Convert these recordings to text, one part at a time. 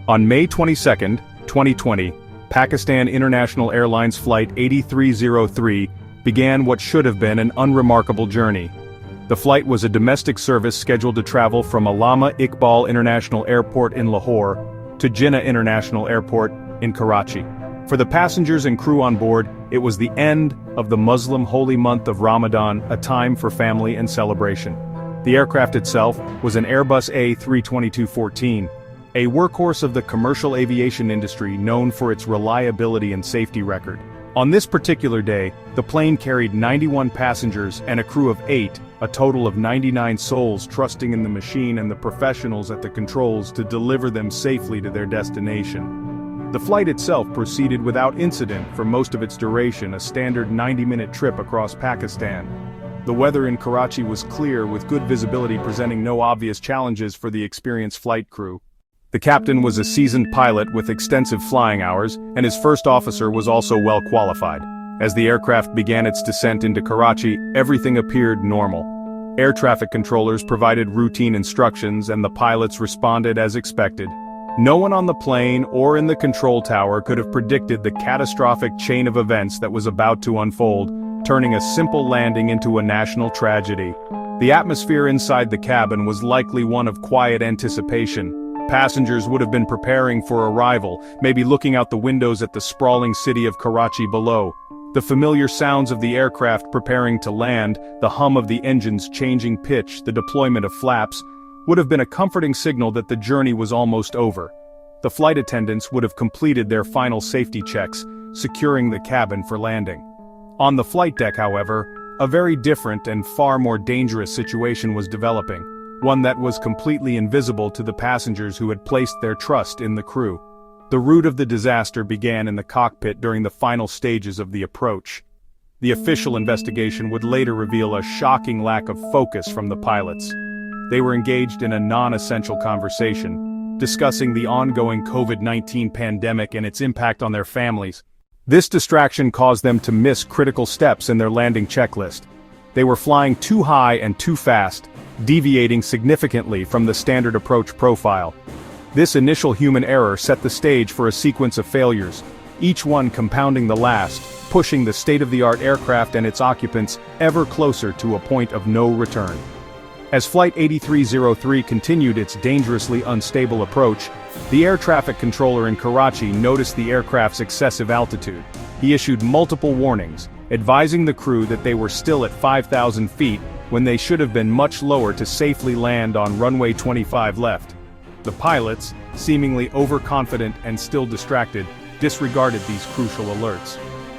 On May 22, 2020, Pakistan International Airlines Flight 8303 began what should have been an unremarkable journey. The flight was a domestic service scheduled to travel from Allama Iqbal International Airport in Lahore to Jinnah International Airport in Karachi. For the passengers and crew on board, it was the end of the Muslim holy month of Ramadan, a time for family and celebration. The aircraft itself was an Airbus A322-14, a workhorse of the commercial aviation industry known for its reliability and safety record. On this particular day, the plane carried 91 passengers and a crew of 8, a total of 99 souls trusting in the machine and the professionals at the controls to deliver them safely to their destination. The flight itself proceeded without incident for most of its duration, a standard 90-minute trip across Pakistan. The weather in Karachi was clear with good visibility, presenting no obvious challenges for the experienced flight crew. The captain was a seasoned pilot with extensive flying hours, and his first officer was also well qualified. As the aircraft began its descent into Karachi, everything appeared normal. Air traffic controllers provided routine instructions and the pilots responded as expected. No one on the plane or in the control tower could have predicted the catastrophic chain of events that was about to unfold, turning a simple landing into a national tragedy. The atmosphere inside the cabin was likely one of quiet anticipation. Passengers would have been preparing for arrival, maybe looking out the windows at the sprawling city of Karachi below. The familiar sounds of the aircraft preparing to land, the hum of the engines changing pitch, the deployment of flaps, would have been a comforting signal that the journey was almost over. The flight attendants would have completed their final safety checks, securing the cabin for landing. On the flight deck, however, a very different and far more dangerous situation was developing. One that was completely invisible to the passengers who had placed their trust in the crew. The root of the disaster began in the cockpit during the final stages of the approach. The official investigation would later reveal a shocking lack of focus from the pilots. They were engaged in a non-essential conversation, discussing the ongoing COVID-19 pandemic and its impact on their families. This distraction caused them to miss critical steps in their landing checklist. They were flying too high and too fast, deviating significantly from the standard approach profile. This initial human error set the stage for a sequence of failures, each one compounding the last, pushing the state-of-the-art aircraft and its occupants ever closer to a point of no return. As Flight 8303 continued its dangerously unstable approach, the air traffic controller in Karachi noticed the aircraft's excessive altitude. He issued multiple warnings, advising the crew that they were still at 5,000 feet when they should have been much lower to safely land on runway 25 left. The pilots, seemingly overconfident and still distracted, disregarded these crucial alerts.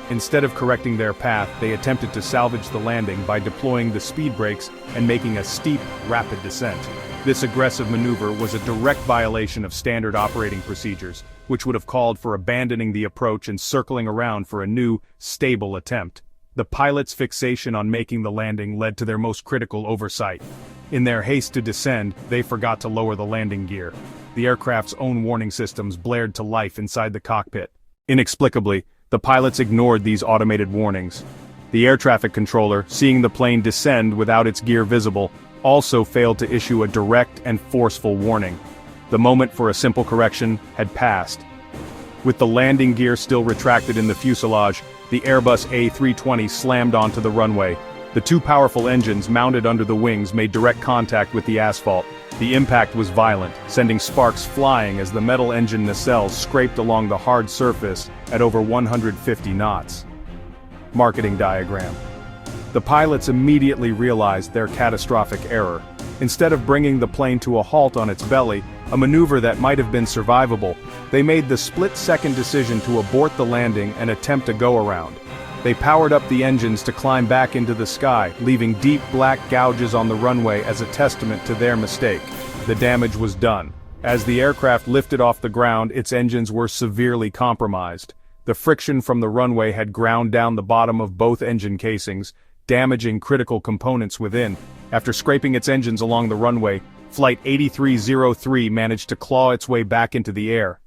Instead of correcting their path, they attempted to salvage the landing by deploying the speed brakes and making a steep, rapid descent. This aggressive maneuver was a direct violation of standard operating procedures, which would have called for abandoning the approach and circling around for a new, stable attempt. The pilots' fixation on making the landing led to their most critical oversight. In their haste to descend, they forgot to lower the landing gear. The aircraft's own warning systems blared to life inside the cockpit. Inexplicably, the pilots ignored these automated warnings. The air traffic controller, seeing the plane descend without its gear visible, also failed to issue a direct and forceful warning. The moment for a simple correction had passed. With the landing gear still retracted in the fuselage, the Airbus A320 slammed onto the runway. The two powerful engines mounted under the wings made direct contact with the asphalt. The impact was violent, sending sparks flying as the metal engine nacelles scraped along the hard surface at over 150 knots. Marketing diagram. The pilots immediately realized their catastrophic error. Instead of bringing the plane to a halt on its belly, a maneuver that might have been survivable, they made the split-second decision to abort the landing and attempt a go-around. They powered up the engines to climb back into the sky, leaving deep black gouges on the runway as a testament to their mistake. The damage was done. As the aircraft lifted off the ground, its engines were severely compromised. The friction from the runway had ground down the bottom of both engine casings, damaging critical components within. After scraping its engines along the runway, Flight 8303 managed to claw its way back into the air,